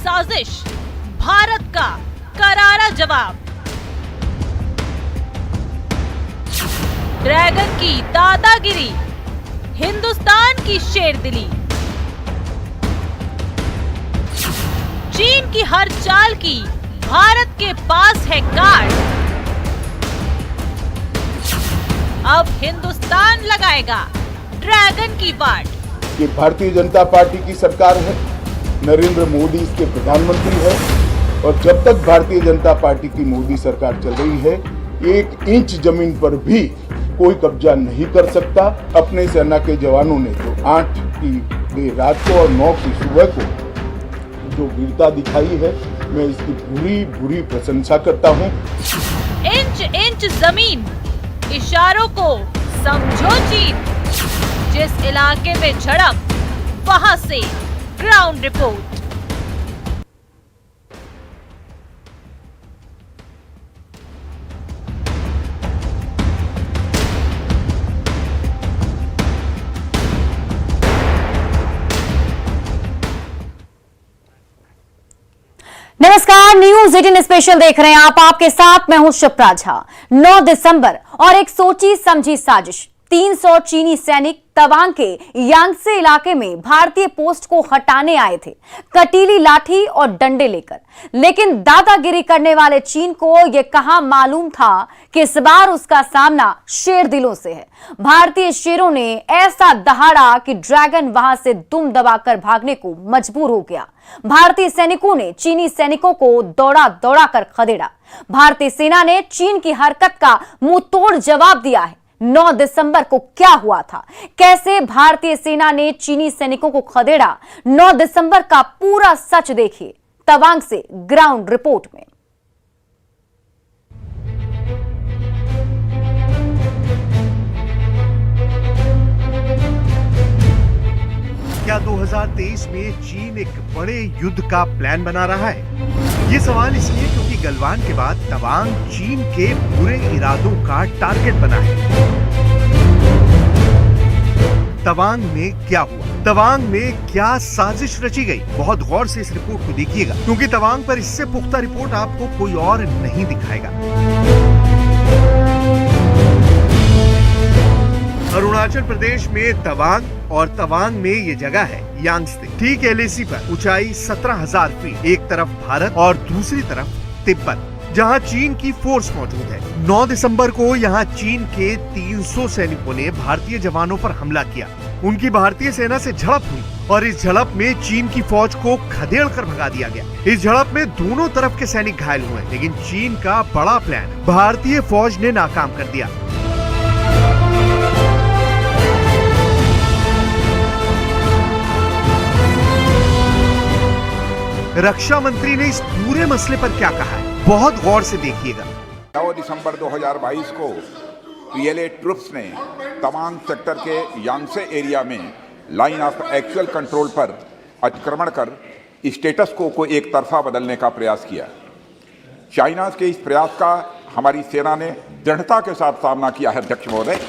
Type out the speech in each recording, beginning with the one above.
साजिश, भारत का करारा जवाब। ड्रैगन की दादागिरी, हिंदुस्तान की शेरदिली। चीन की हर चाल की भारत के पास है कार्ड। अब हिंदुस्तान लगाएगा ड्रैगन की बाट। ये भारतीय जनता पार्टी की सरकार है, नरेंद्र मोदी इसके प्रधानमंत्री है और जब तक भारतीय जनता पार्टी की मोदी सरकार चल रही है, 1 इंच जमीन पर भी कोई कब्जा नहीं कर सकता। अपने सेना के जवानों ने जो 8 की देर रात को और 9 की सुबह को जो वीरता दिखाई है, मैं इसकी बुरी बुरी प्रशंसा करता हूँ। इंच इंच जमीन, इशारों को समझो चीन। जिस इलाके में झड़प, वहां से ग्राउंड रिपोर्ट। नमस्कार, न्यूज 18 स्पेशल देख रहे हैं आप। आपके साथ मैं हूं शिप्रा झा। 9 दिसंबर और एक सोची समझी साजिश। 300 चीनी सैनिक तवांग के यांगसे इलाके में भारतीय पोस्ट को हटाने आए थे, कटीली लाठी और डंडे लेकर। लेकिन दादागिरी करने वाले चीन को यह कहां मालूम था कि इस बार उसका सामना शेर दिलों से है। भारतीय शेरों ने ऐसा दहाड़ा कि ड्रैगन वहां से दुम दबाकर भागने को मजबूर हो गया। भारतीय सैनिकों ने चीनी सैनिकों को दौड़ा दौड़ा कर खदेड़ा। भारतीय सेना ने चीन की हरकत का मुंह तोड़ जवाब दिया है। 9 दिसंबर को क्या हुआ था, कैसे भारतीय सेना ने चीनी सैनिकों को खदेड़ा, 9 दिसंबर का पूरा सच देखिए तवांग से ग्राउंड रिपोर्ट में। क्या 2023 में चीन एक बड़े युद्ध का प्लान बना रहा है? ये सवाल इसलिए क्योंकि गलवान के बाद तवांग चीन के बुरे इरादों का टारगेट बना है। तवांग में क्या हुआ? तवांग में क्या साजिश रची गई? बहुत गौर से इस रिपोर्ट को देखिएगा, क्योंकि तवांग पर इससे पुख्ता रिपोर्ट आपको कोई और नहीं दिखाएगा। अरुणाचल प्रदेश में तवांग और तवांग में ये जगह है यांगसे, ठीक एलएसी पर, ऊंचाई 17,000 फीट। एक तरफ भारत और दूसरी तरफ तिब्बत, जहां चीन की फोर्स मौजूद है। 9 दिसंबर को यहां चीन के 300 सैनिकों ने भारतीय जवानों पर हमला किया। उनकी भारतीय सेना से झड़प हुई और इस झड़प में चीन की फौज को खदेड़ कर भगा दिया गया। इस झड़प में दोनों तरफ के सैनिक घायल हुए, लेकिन चीन का बड़ा प्लान भारतीय फौज ने नाकाम कर दिया। रक्षा मंत्री ने इस पूरे मसले पर क्या कहा है, बहुत गौर से देखिएगा। 9 दिसंबर 2022 को पीएलए ट्रुप्स ने तवांग सेक्टर के यांगसे एरिया में लाइन ऑफ एक्चुअल कंट्रोल पर अतिक्रमण कर स्टेटस को एक तरफा बदलने का प्रयास किया। चाइना के इस प्रयास का हमारी सेना ने दृढ़ता के साथ सामना किया है अध्यक्ष महोदय,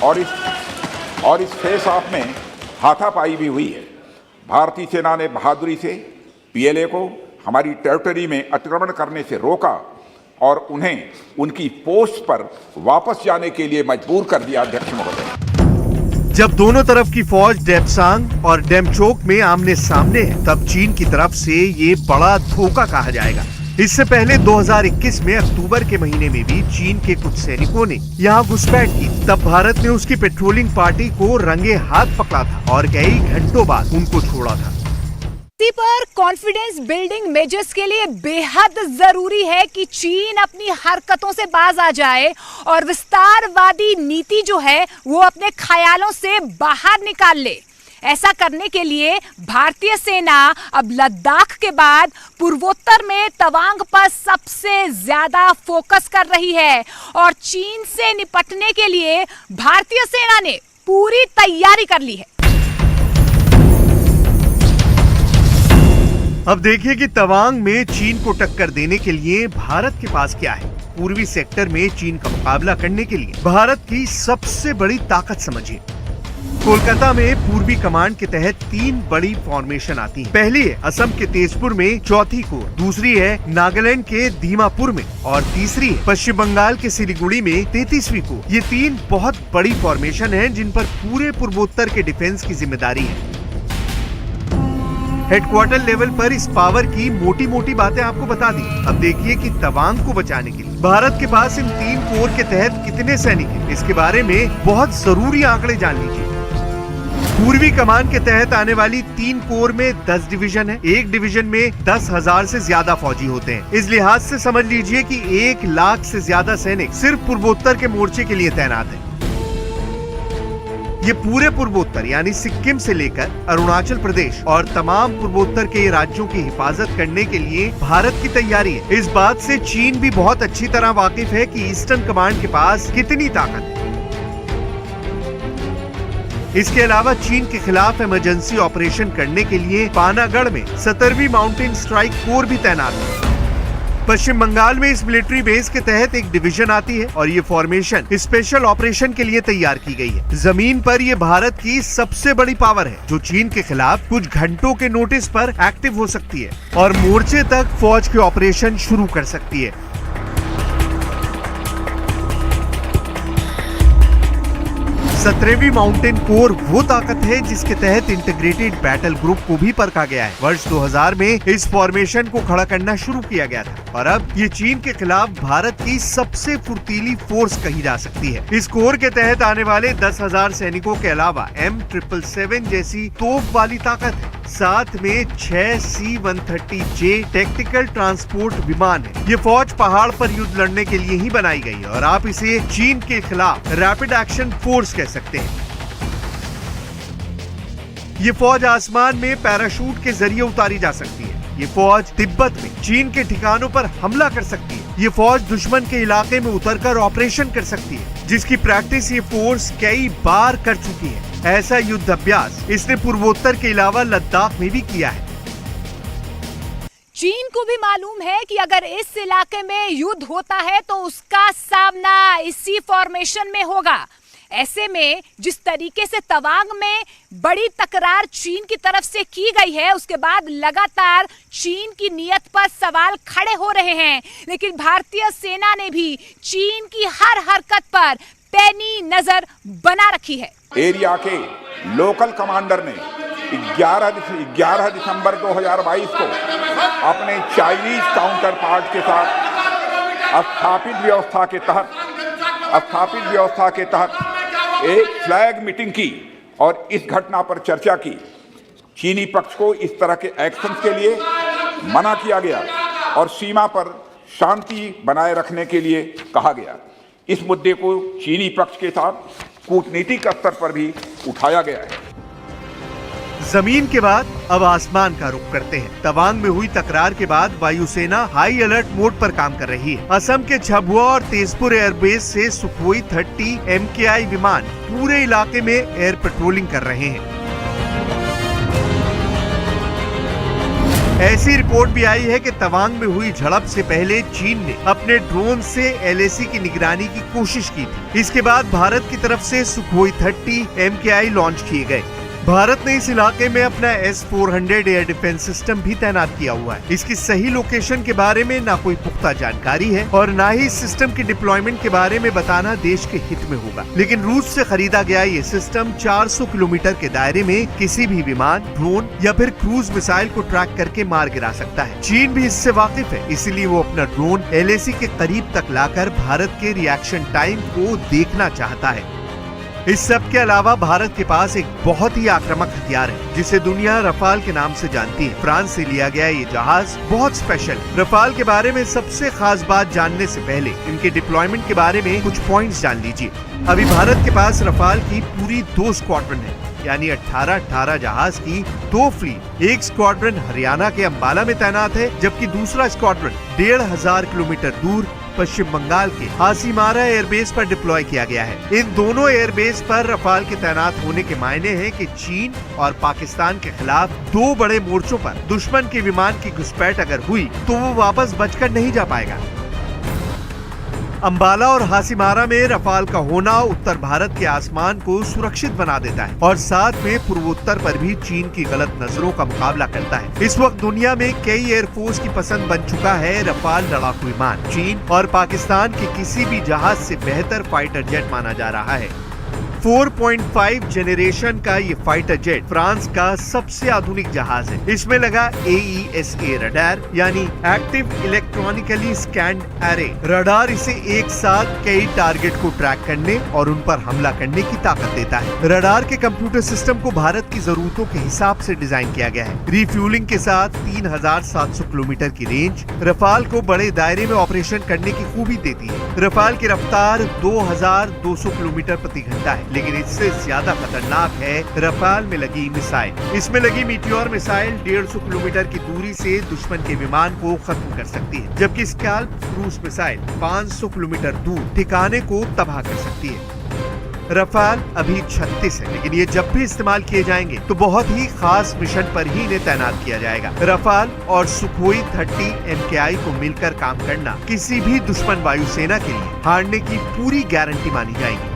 और इस फेस ऑफ में हाथापाई भी हुई है। भारतीय सेना ने बहादुरी से पीएलए को हमारी टेरिटरी में अतिक्रमण करने से रोका और उन्हें उनकी पोस्ट पर वापस जाने के लिए मजबूर कर दिया अध्यक्ष महोदय। जब दोनों तरफ की फौज डेप्सांग और डेमचोक में आमने सामने है, तब चीन की तरफ से ये बड़ा धोखा कहा जाएगा। इससे पहले 2021 में अक्टूबर के महीने में भी चीन के कुछ सैनिकों ने यहाँ घुसपैठ की। तब भारत ने उसकी पेट्रोलिंग पार्टी को रंगे हाथ पकड़ा था और कई घंटों बाद उनको छोड़ा था। पर कॉन्फिडेंस बिल्डिंग मेजर्स के लिए बेहद जरूरी है कि चीन अपनी हरकतों से बाज आ जाए और विस्तारवादी नीति जो है वो अपने ख्यालों से बाहर निकाल ले। ऐसा करने के लिए भारतीय सेना अब लद्दाख के बाद पूर्वोत्तर में तवांग पर सबसे ज्यादा फोकस कर रही है और चीन से निपटने के लिए भारतीय सेना ने पूरी तैयारी कर ली है। अब देखिए कि तवांग में चीन को टक्कर देने के लिए भारत के पास क्या है। पूर्वी सेक्टर में चीन का मुकाबला करने के लिए भारत की सबसे बड़ी ताकत समझिए कोलकाता में पूर्वी कमांड के तहत 3 बड़ी फॉर्मेशन आती हैं। पहली है असम के तेजपुर में चौथी कोर, दूसरी है नागालैंड के दीमापुर में और तीसरी है पश्चिम बंगाल के सिलीगुड़ी में 33वीं कोर। ये 3 बहुत बड़ी फॉर्मेशन हैं जिन पर पूरे पूर्वोत्तर के डिफेंस की जिम्मेदारी है। हेडक्वार्टर लेवल पर इस पावर की मोटी मोटी बातें आपको बता दी। अब देखिए कि तवांग को बचाने के लिए भारत के पास इन 3 कोर के तहत कितने सैनिक हैं। इसके बारे में बहुत जरूरी आंकड़े जान लीजिए। पूर्वी कमान के तहत आने वाली 3 कोर में 10 डिवीजन है। एक डिवीजन में 10,000 से ज्यादा फौजी होते हैं। इस लिहाज से समझ लीजिए कि 1 लाख से ज्यादा सैनिक सिर्फ पूर्वोत्तर के मोर्चे के लिए तैनात हैं। ये पूरे पूर्वोत्तर यानी सिक्किम से लेकर अरुणाचल प्रदेश और तमाम पूर्वोत्तर के राज्यों की हिफाजत करने के लिए भारत की तैयारी है। इस बात से चीन भी बहुत अच्छी तरह वाकिफ है कि ईस्टर्न कमांड के पास कितनी ताकत है। इसके अलावा चीन के खिलाफ इमरजेंसी ऑपरेशन करने के लिए पानागढ़ में 17वीं माउंटेन स्ट्राइक कोर भी तैनात है। पश्चिम बंगाल में इस मिलिट्री बेस के तहत एक डिवीजन आती है और ये फॉर्मेशन स्पेशल ऑपरेशन के लिए तैयार की गई है। जमीन पर ये भारत की सबसे बड़ी पावर है जो चीन के खिलाफ कुछ घंटों के नोटिस पर एक्टिव हो सकती है और मोर्चे तक फौज के ऑपरेशन शुरू कर सकती है। 17वीं माउंटेन कोर वो ताकत है जिसके तहत इंटीग्रेटेड बैटल ग्रुप को भी परखा गया है। वर्ष 2000 में इस फॉर्मेशन को खड़ा करना शुरू किया गया था और अब ये चीन के खिलाफ भारत की सबसे फुर्तीली फोर्स कही जा सकती है। इस कोर के तहत आने वाले 10,000 सैनिकों के अलावा M777 जैसी तोप वाली ताकत है। साथ में 6 C-130J टैक्टिकल ट्रांसपोर्ट विमान है। ये फौज पहाड़ पर युद्ध लड़ने के लिए ही बनाई गई है और आप इसे चीन के खिलाफ रैपिड एक्शन फोर्स कह सकते हैं। ये फौज आसमान में पैराशूट के जरिए उतारी जा सकती है। ये फौज तिब्बत में चीन के ठिकानों पर हमला कर सकती है। ये फौज दुश्मन के इलाके में उतरकर ऑपरेशन कर सकती है, जिसकी प्रैक्टिस ये फोर्स कई बार कर चुकी है। ऐसा युद्ध अभ्यास इसने पूर्वोत्तर के अलावा लद्दाख में भी किया है। चीन को भी मालूम है कि अगर इस इलाके में युद्ध होता है तो उसका सामना इसी फॉर्मेशन में होगा। ऐसे में जिस तरीके से तवांग में बड़ी तकरार चीन की तरफ से की गई है, उसके बाद लगातार चीन की नीयत पर सवाल खड़े हो रहे हैं। लेकिन भारतीय सेना ने भी चीन की हर हरकत पर पैनी नजर बना रखी है। एरिया के लोकल कमांडर ने 11 दिसंबर 2022 को अपने चाइनीज काउंटर पार्ट के साथ स्थापित व्यवस्था के तहत एक फ्लैग मीटिंग की और इस घटना पर चर्चा की। चीनी पक्ष को इस तरह के एक्शन के लिए मना किया गया और सीमा पर शांति बनाए रखने के लिए कहा गया। इस मुद्दे को चीनी पक्ष के साथ कूटनीतिक स्तर पर भी उठाया गया है। जमीन के बाद अब आसमान का रुख करते हैं। तवांग में हुई तकरार के बाद वायुसेना हाई अलर्ट मोड पर काम कर रही है। असम के झाबुआ और तेजपुर एयरबेस से सुखोई 30 MKI विमान पूरे इलाके में एयर पेट्रोलिंग कर रहे हैं। ऐसी रिपोर्ट भी आई है कि तवांग में हुई झड़प से पहले चीन ने अपने ड्रोन से LAC की निगरानी की कोशिश की थी। इसके बाद भारत की तरफ से सुखोई 30 MKI लॉन्च किए गए। भारत ने इस इलाके में अपना S-400 एयर डिफेंस सिस्टम भी तैनात किया हुआ है। इसकी सही लोकेशन के बारे में ना कोई पुख्ता जानकारी है और ना ही इस सिस्टम की डिप्लॉयमेंट के बारे में बताना देश के हित में होगा। लेकिन रूस से खरीदा गया ये सिस्टम 400 किलोमीटर के दायरे में किसी भी विमान, ड्रोन या फिर क्रूज मिसाइल को ट्रैक करके मार गिरा सकता है। चीन भी इससे वाकिफ है, इसीलिए वो अपना ड्रोन LAC के करीब तक लाकर भारत के रिएक्शन टाइम को देखना चाहता है। इस सब के अलावा भारत के पास एक बहुत ही आक्रामक हथियार है जिसे दुनिया रफाल के नाम से जानती है। फ्रांस से लिया गया ये जहाज बहुत स्पेशल है। रफाल के बारे में सबसे खास बात जानने से पहले इनके डिप्लॉयमेंट के बारे में कुछ पॉइंट्स जान लीजिए। अभी भारत के पास रफाल की पूरी 2 स्क्वाड्रन है, यानी 18 जहाज की 2 फ्लीट। एक स्क्वाड्रन हरियाणा के अंबाला में तैनात है, जबकि दूसरा स्क्वाड्रन 1500 किलोमीटर दूर पश्चिम बंगाल के हासीमारा एयरबेस पर डिप्लॉय किया गया है। इन दोनों एयरबेस पर रफाल के तैनात होने के मायने हैं कि चीन और पाकिस्तान के खिलाफ 2 बड़े मोर्चों पर दुश्मन के विमान की घुसपैठ अगर हुई तो वो वापस बचकर नहीं जा पाएगा। अंबाला और हासीमारा में रफाल का होना उत्तर भारत के आसमान को सुरक्षित बना देता है और साथ में पूर्वोत्तर पर भी चीन की गलत नजरों का मुकाबला करता है। इस वक्त दुनिया में कई एयरफोर्स की पसंद बन चुका है रफाल लड़ाकू विमान। चीन और पाकिस्तान के किसी भी जहाज से बेहतर फाइटर जेट माना जा रहा है। 4.5 जेनरेशन का ये फाइटर जेट फ्रांस का सबसे आधुनिक जहाज है। इसमें लगा AESA रडार यानी active electronically scanned array. Radar इसे एक साथ कई टारगेट को ट्रैक करने और उन पर हमला करने की ताकत देता है। रडार के कंप्यूटर सिस्टम को भारत की जरूरतों के हिसाब से डिजाइन किया गया है। रिफ्यूलिंग के साथ 3700 किलोमीटर की रेंज रफाल को बड़े दायरे में ऑपरेशन करने की खूबी देती है। रफाल की रफ्तार 2200 किलोमीटर प्रति घंटा है, लेकिन इससे ज्यादा खतरनाक है रफाल में लगी मिसाइल। इसमें लगी मीटियोर मिसाइल 150 किलोमीटर की दूरी से दुश्मन के विमान को खत्म कर सकती है, जबकि स्कैल्प क्रूज मिसाइल 500 किलोमीटर दूर ठिकाने को तबाह कर सकती है। रफाल अभी 36 है, लेकिन ये जब भी इस्तेमाल किए जाएंगे तो बहुत ही खास मिशन पर ही इन्हें तैनात किया जाएगा। रफाल और सुखोई 30 MKI को मिलकर काम करना किसी भी दुश्मन वायुसेना के लिए हारने की पूरी गारंटी मानी जाएगी।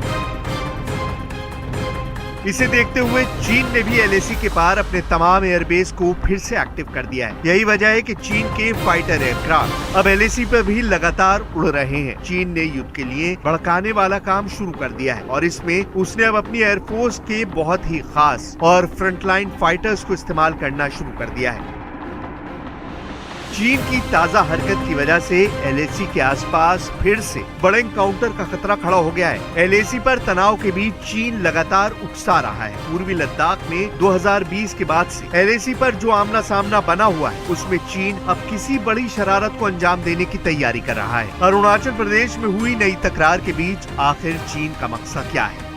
इसे देखते हुए चीन ने भी LAC के पार अपने तमाम एयरबेस को फिर से एक्टिव कर दिया है। यही वजह है कि चीन के फाइटर एयरक्राफ्ट अब LAC पर भी लगातार उड़ रहे हैं। चीन ने युद्ध के लिए भड़काने वाला काम शुरू कर दिया है और इसमें उसने अब अपनी एयरफोर्स के बहुत ही खास और फ्रंटलाइन फाइटर्स को इस्तेमाल करना शुरू कर दिया है। चीन की ताजा हरकत की वजह से LAC के आसपास फिर से बड़े एनकाउंटर का खतरा खड़ा हो गया है। LAC पर तनाव के बीच चीन लगातार उकसा रहा है। पूर्वी लद्दाख में 2020 के बाद से LAC पर जो आमना सामना बना हुआ है, उसमें चीन अब किसी बड़ी शरारत को अंजाम देने की तैयारी कर रहा है। अरुणाचल प्रदेश में हुई नई तकरार के बीच आखिर चीन का मकसद क्या है?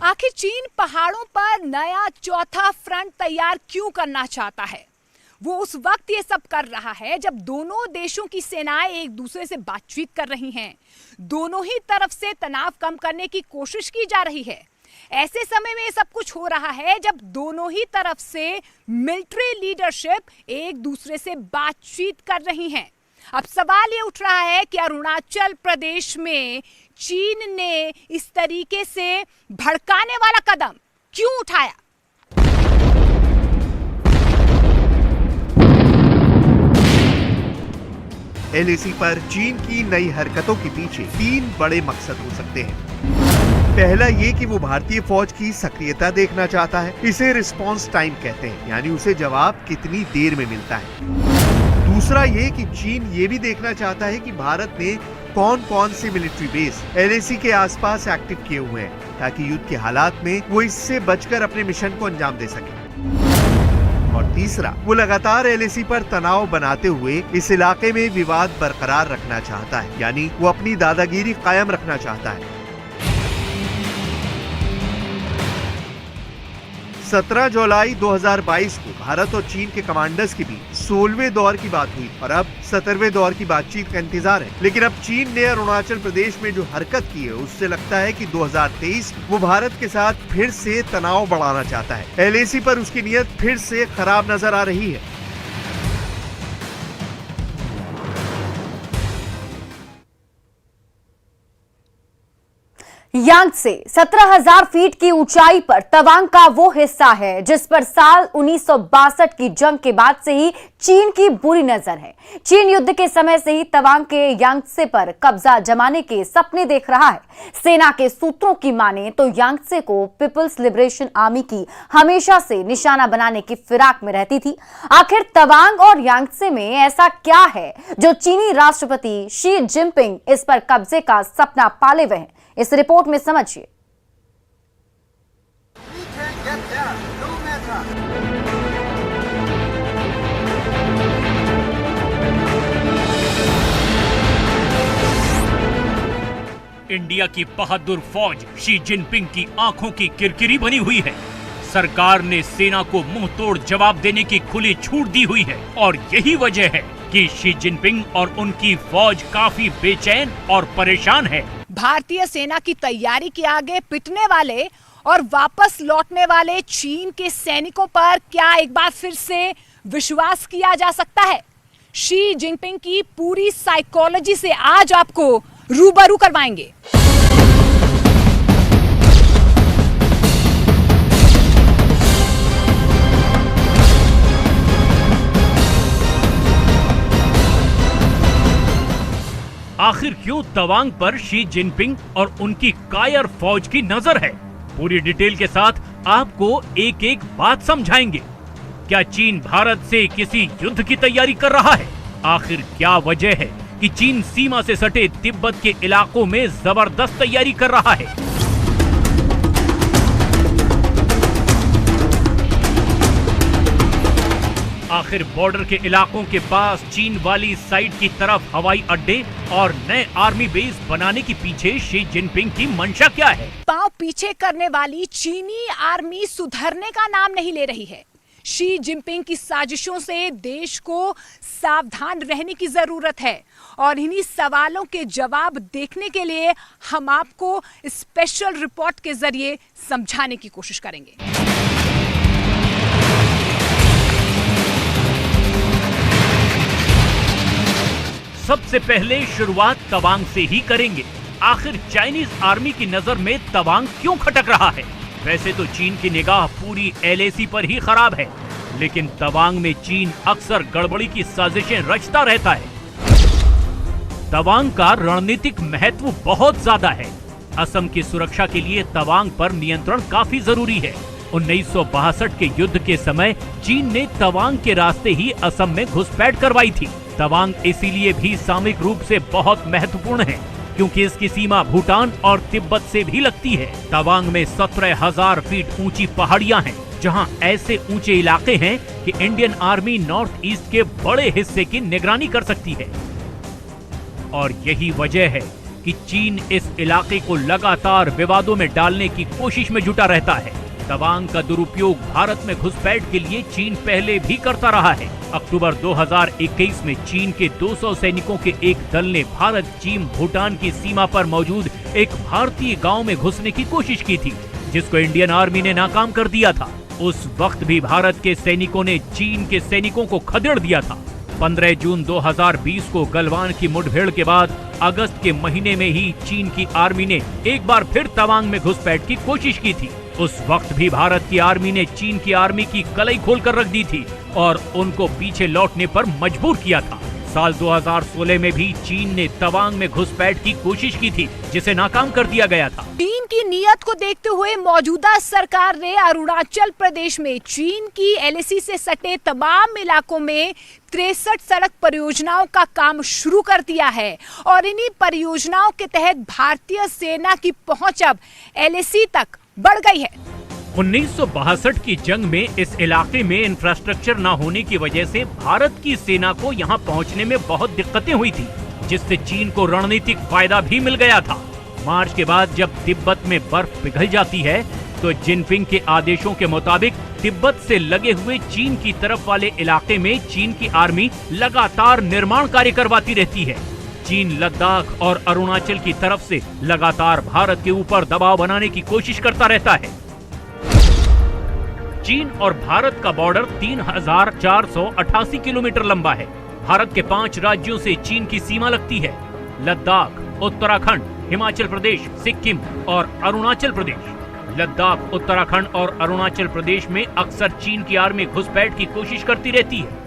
आखिर चीन पहाड़ों पर नया चौथा फ्रंट तैयार क्यों करना चाहता है? वो उस वक्त ये सब कर रहा है जब दोनों देशों की सेनाएं एक दूसरे से बातचीत कर रही हैं। दोनों ही तरफ से तनाव कम करने की कोशिश की जा रही है। ऐसे समय में ये सब कुछ हो रहा है जब दोनों ही तरफ से मिलिट्री लीडरशिप एक दूसरे से बातचीत कर रही हैं। अब सवाल ये उठ रहा है कि अरुणाचल प्रदेश में चीन ने इस तरीके से भड़काने वाला कदम क्यों उठाया? LAC पर चीन की नई हरकतों के पीछे 3 बड़े मकसद हो सकते हैं। पहला ये कि वो भारतीय फौज की सक्रियता देखना चाहता है। इसे रिस्पांस टाइम कहते हैं, यानी उसे जवाब कितनी देर में मिलता है। दूसरा ये कि चीन ये भी देखना चाहता है कि भारत ने कौन कौन से मिलिट्री बेस LAC के आसपास एक्टिव किए हुए हैं, ताकि युद्ध के हालात में वो इससे बचकर अपने मिशन को अंजाम दे सके। और तीसरा, वो लगातार LAC पर तनाव बनाते हुए इस इलाके में विवाद बरकरार रखना चाहता है, यानी वो अपनी दादागिरी कायम रखना चाहता है। 17 जुलाई 2022 को भारत और चीन के कमांडर्स के बीच 16वें दौर की बात हुई और अब 17वें दौर की बातचीत का इंतजार है। लेकिन अब चीन ने अरुणाचल प्रदेश में जो हरकत की है, उससे लगता है कि 2023 वो भारत के साथ फिर से तनाव बढ़ाना चाहता है। LAC पर उसकी नीयत फिर से खराब नजर आ रही है। यांगत्से 17,000 फीट की ऊंचाई पर तवांग का वो हिस्सा है जिस पर साल 1962 की जंग के बाद से ही चीन की बुरी नजर है। चीन युद्ध के समय से ही तवांग के यांगत्से पर कब्जा जमाने के सपने देख रहा है। सेना के सूत्रों की माने तो यांगत्से को पीपल्स लिबरेशन आर्मी की हमेशा से निशाना बनाने की फिराक में रहती थी। आखिर तवांग और यांगत्से में ऐसा क्या है जो चीनी राष्ट्रपति शी जिनपिंग इस पर कब्जे का सपना पाले हुए हैं? इस रिपोर्ट में समझिए। इंडिया की बहादुर फौज शी जिनपिंग की आंखों की किरकिरी बनी हुई है। सरकार ने सेना को मुंह तोड़ जवाब देने की खुली छूट दी हुई है और यही वजह है कि शी जिनपिंग और उनकी फौज काफी बेचैन और परेशान है। भारतीय सेना की तैयारी के आगे पिटने वाले और वापस लौटने वाले चीन के सैनिकों पर क्या एक बार फिर से विश्वास किया जा सकता है? शी जिनपिंग की पूरी साइकोलॉजी से आज आपको रूबरू करवाएंगे। आखिर क्यों तवांग पर शी जिनपिंग और उनकी कायर फौज की नजर है? पूरी डिटेल के साथ आपको एक एक बात समझाएंगे। क्या चीन भारत से किसी युद्ध की तैयारी कर रहा है? आखिर क्या वजह है कि चीन सीमा से सटे तिब्बत के इलाकों में जबरदस्त तैयारी कर रहा है? आखिर बॉर्डर के इलाकों के पास चीन वाली साइड की तरफ हवाई अड्डे और नए आर्मी बेस बनाने के पीछे शी जिनपिंग की मंशा क्या है? पांव पीछे करने वाली चीनी आर्मी सुधरने का नाम नहीं ले रही है। शी जिनपिंग की साजिशों से देश को सावधान रहने की जरूरत है और इन्हीं सवालों के जवाब देखने के लिए हम आपको स्पेशल रिपोर्ट के जरिए समझाने की कोशिश करेंगे। सबसे पहले शुरुआत तवांग से ही करेंगे। आखिर चाइनीज आर्मी की नजर में तवांग क्यों खटक रहा है? वैसे तो चीन की निगाह पूरी LAC पर ही खराब है, लेकिन तवांग में चीन अक्सर गड़बड़ी की साजिशें रचता रहता है। तवांग का रणनीतिक महत्व बहुत ज्यादा है। असम की सुरक्षा के लिए तवांग पर नियंत्रण काफी जरूरी है। 1962 के युद्ध के समय चीन ने तवांग के रास्ते ही असम में घुसपैठ करवाई थी। तवांग इसीलिए भी सामरिक रूप से बहुत महत्वपूर्ण है क्योंकि इसकी सीमा भूटान और तिब्बत से भी लगती है। तवांग में 17,000 फीट ऊंची पहाड़ियां हैं, जहां ऐसे ऊंचे इलाके हैं कि इंडियन आर्मी नॉर्थ ईस्ट के बड़े हिस्से की निगरानी कर सकती है। और यही वजह है कि चीन इस इलाके को लगातार विवादों में डालने की कोशिश में जुटा रहता है। तवांग का दुरुपयोग भारत में घुसपैठ के लिए चीन पहले भी करता रहा है। अक्टूबर 2021 में चीन के 200 सैनिकों के एक दल ने भारत चीन भूटान की सीमा पर मौजूद एक भारतीय गांव में घुसने की कोशिश की थी, जिसको इंडियन आर्मी ने नाकाम कर दिया था। उस वक्त भी भारत के सैनिकों ने चीन के सैनिकों को खदेड़ दिया था। 15 जून 2020 को गलवान की मुठभेड़ के बाद अगस्त के महीने में ही चीन की आर्मी ने एक बार फिर तवांग में घुसपैठ की कोशिश की थी। उस वक्त भी भारत की आर्मी ने चीन की आर्मी की कलाई खोलकर रख दी थी और उनको पीछे लौटने पर मजबूर किया था। साल 2016 में भी चीन ने तवांग में घुसपैठ की कोशिश की थी, जिसे नाकाम कर दिया गया था। चीन की नीयत को देखते हुए मौजूदा सरकार ने अरुणाचल प्रदेश में चीन की LAC से सटे तमाम इलाकों में 63 सड़क परियोजनाओं का काम शुरू कर दिया है और इन्हीं परियोजनाओं के तहत भारतीय सेना की पहुंच अब LAC तक बढ़ गई है। 1962 की जंग में इस इलाके में इंफ्रास्ट्रक्चर न होने की वजह से भारत की सेना को यहां पहुंचने में बहुत दिक्कतें हुई थी, जिससे चीन को रणनीतिक फायदा भी मिल गया था। मार्च के बाद जब तिब्बत में बर्फ पिघल जाती है तो जिनपिंग के आदेशों के मुताबिक तिब्बत से लगे हुए चीन की तरफ वाले इलाके में चीन की आर्मी लगातार निर्माण कार्य करवाती रहती है। चीन लद्दाख और अरुणाचल की तरफ से लगातार भारत के ऊपर दबाव बनाने की कोशिश करता रहता है। चीन और भारत का बॉर्डर 3,488 किलोमीटर लंबा है। भारत के 5 राज्यों से चीन की सीमा लगती है: लद्दाख, उत्तराखंड, हिमाचल प्रदेश, सिक्किम और अरुणाचल प्रदेश। लद्दाख, उत्तराखंड और अरुणाचल प्रदेश में अक्सर चीन की आर्मी घुसपैठ की कोशिश करती रहती है।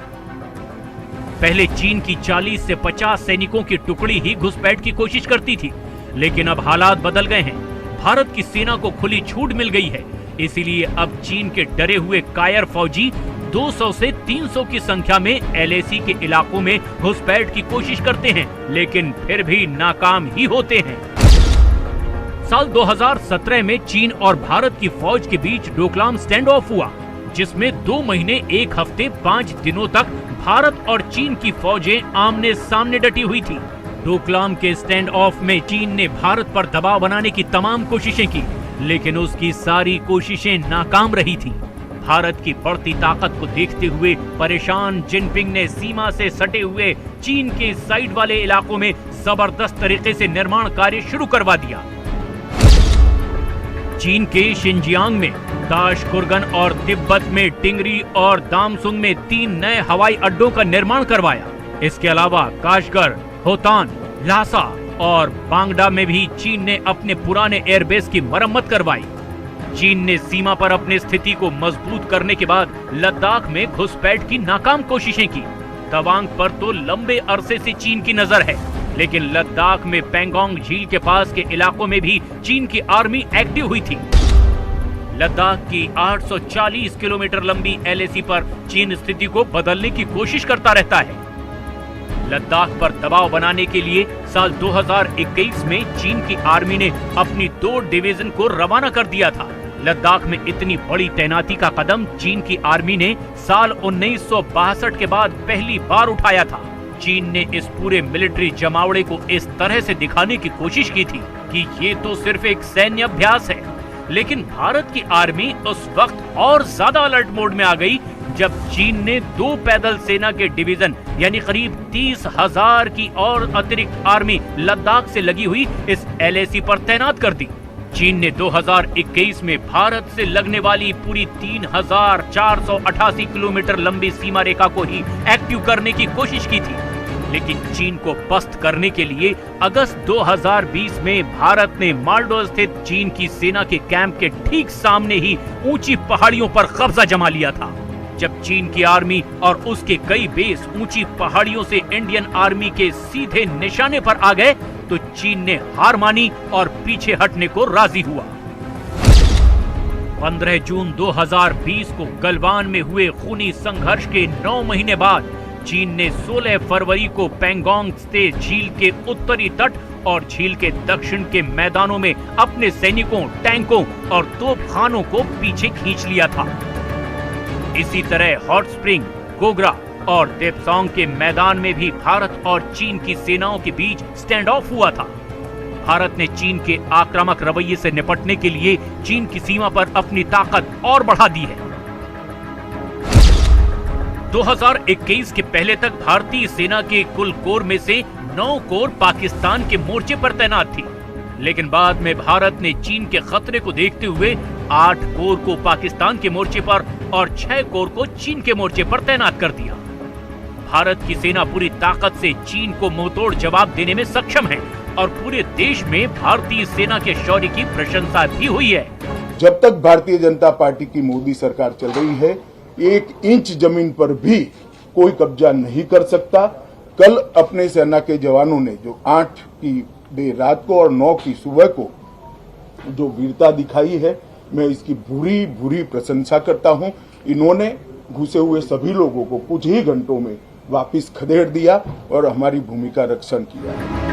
पहले चीन की 40 से 50 सैनिकों की टुकड़ी ही घुसपैठ की कोशिश करती थी, लेकिन अब हालात बदल गए हैं। भारत की सेना को खुली छूट मिल गई है, इसीलिए अब चीन के डरे हुए कायर फौजी 200 से 300 की संख्या में LAC के इलाकों में घुसपैठ की कोशिश करते हैं, लेकिन फिर भी नाकाम ही होते हैं। साल 2017 में चीन और भारत की फौज के बीच डोकलाम स्टैंड ऑफ हुआ, जिसमें 2 महीने 1 हफ्ते 5 दिनों तक भारत और चीन की फौजें आमने सामने डटी हुई थी। डोकलाम के स्टैंड ऑफ में चीन ने भारत पर दबाव बनाने की तमाम कोशिशें की, लेकिन उसकी सारी कोशिशें नाकाम रही थी। भारत की बढ़ती ताकत को देखते हुए परेशान जिनपिंग ने सीमा से सटे हुए चीन के साइड वाले इलाकों में जबरदस्त तरीके से निर्माण कार्य शुरू करवा दिया। चीन के शिनजियांग में, दाशकुरगन और तिब्बत में टिंगरी और दामसुंग में 3 नए हवाई अड्डों का निर्माण करवाया। इसके अलावा काशगर, होतान, ल्हासा और बांग्डा में भी चीन ने अपने पुराने एयरबेस की मरम्मत करवाई। चीन ने सीमा पर अपनी स्थिति को मजबूत करने के बाद लद्दाख में घुसपैठ की नाकाम कोशिशें की। तवांग पर तो लंबे अरसे से चीन की नजर है, लेकिन लद्दाख में पेंगोंग झील के पास के इलाकों में भी चीन की आर्मी एक्टिव हुई थी। लद्दाख की 840 किलोमीटर लंबी एलएसी पर चीन स्थिति को बदलने की कोशिश करता रहता है। लद्दाख पर दबाव बनाने के लिए साल 2021 में चीन की आर्मी ने अपनी 2 डिवीजन को रवाना कर दिया था। लद्दाख में इतनी बड़ी तैनाती का कदम चीन की आर्मी ने साल 1962 के बाद पहली बार उठाया था। चीन ने इस पूरे मिलिट्री जमावड़े को इस तरह से दिखाने की कोशिश की थी कि ये तो सिर्फ एक सैन्य अभ्यास है, लेकिन भारत की आर्मी उस वक्त और ज्यादा अलर्ट मोड में आ गई जब चीन ने 2 पैदल सेना के डिवीजन यानी करीब 30,000 की और अतिरिक्त आर्मी लद्दाख से लगी हुई इस एलएसी पर तैनात कर दी। चीन ने 2021 में भारत से लगने वाली पूरी 3,488 किलोमीटर लंबी सीमा रेखा को ही एक्टिव करने की कोशिश की थी, लेकिन चीन को पस्त करने के लिए अगस्त 2020 में भारत ने मालडो स्थित चीन की सेना के कैंप के ठीक सामने ही ऊंची पहाड़ियों पर कब्जा जमा लिया था। जब चीन की आर्मी और उसके कई बेस ऊंची पहाड़ियों से इंडियन आर्मी के सीधे निशाने पर आ गए तो चीन ने हार मानी और पीछे हटने को राजी हुआ। 15 जून 2020 को गलवान में हुए खूनी संघर्ष के 9 महीने बाद चीन ने 16 फरवरी को पेंगोंग से झील के उत्तरी तट और झील के दक्षिण के मैदानों में अपने सैनिकों, टैंकों और तोपखानों को पीछे खींच लिया था। इसी तरह हॉट स्प्रिंग, गोगरा और देपसोंग के मैदान में भी भारत और चीन की सेनाओं के बीच स्टैंड ऑफ हुआ था। भारत ने चीन के आक्रामक रवैये से निपटने के लिए चीन की सीमा पर अपनी ताकत और बढ़ा दी है। 2021 के पहले तक भारतीय सेना के कुल कोर में से 9 कोर पाकिस्तान के मोर्चे पर तैनात थी, लेकिन बाद में भारत ने चीन के खतरे को देखते हुए 8 कोर को पाकिस्तान के मोर्चे पर और 6 कोर को चीन के मोर्चे पर तैनात कर दिया। भारत की सेना पूरी ताकत से चीन को मुंहतोड़ जवाब देने में सक्षम है और पूरे देश में भारतीय सेना के शौर्य की प्रशंसा भी हुई है। जब तक भारतीय जनता पार्टी की मोदी सरकार चल रही है, 1 इंच जमीन पर भी कोई कब्जा नहीं कर सकता। कल अपने सेना के जवानों ने जो 8 की देर रात को और 9 की सुबह को जो वीरता दिखाई है, मैं इसकी भूरी प्रशंसा करता हूं। इन्होंने घुसे हुए सभी लोगों को कुछ ही घंटों में वापस खदेड़ दिया और हमारी भूमि का रक्षण किया है।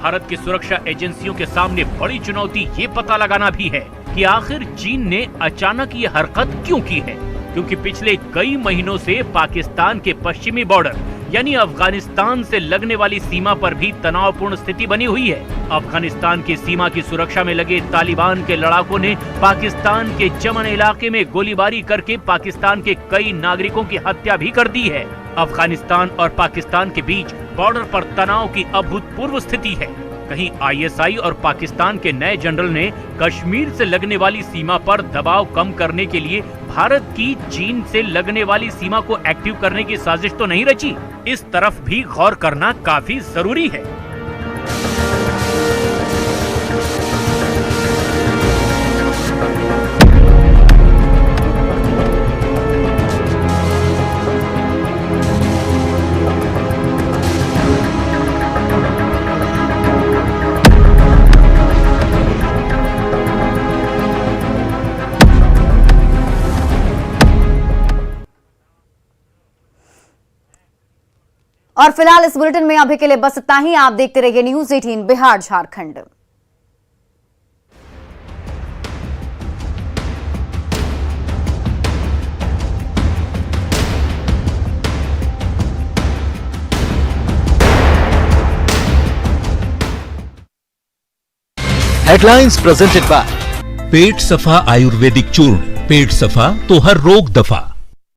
भारत की सुरक्षा एजेंसियों के सामने बड़ी चुनौती ये पता लगाना भी है कि आखिर चीन ने अचानक ये हरकत क्यों की है, क्योंकि पिछले कई महीनों से पाकिस्तान के पश्चिमी बॉर्डर यानी अफगानिस्तान से लगने वाली सीमा पर भी तनावपूर्ण स्थिति बनी हुई है। अफगानिस्तान की सीमा की सुरक्षा में लगे तालिबान के लड़ाकों ने पाकिस्तान के चमन इलाके में गोलीबारी करके पाकिस्तान के कई नागरिकों की हत्या भी कर दी है। अफगानिस्तान और पाकिस्तान के बीच बॉर्डर पर तनाव की अभूतपूर्व स्थिति है। कहीं आईएसआई और पाकिस्तान के नए जनरल ने कश्मीर से लगने वाली सीमा पर दबाव कम करने के लिए भारत की चीन से लगने वाली सीमा को एक्टिव करने की साजिश तो नहीं रची। इस तरफ भी गौर करना काफी जरूरी है। और फिलहाल इस बुलेटिन में अभी के लिए बस इतना ही। आप देखते रहिए news 18 Bihar Jharkhand. Headlines presented by Pet Safa Ayurvedic चूर्ण। पेट सफा तो हर रोग दफा।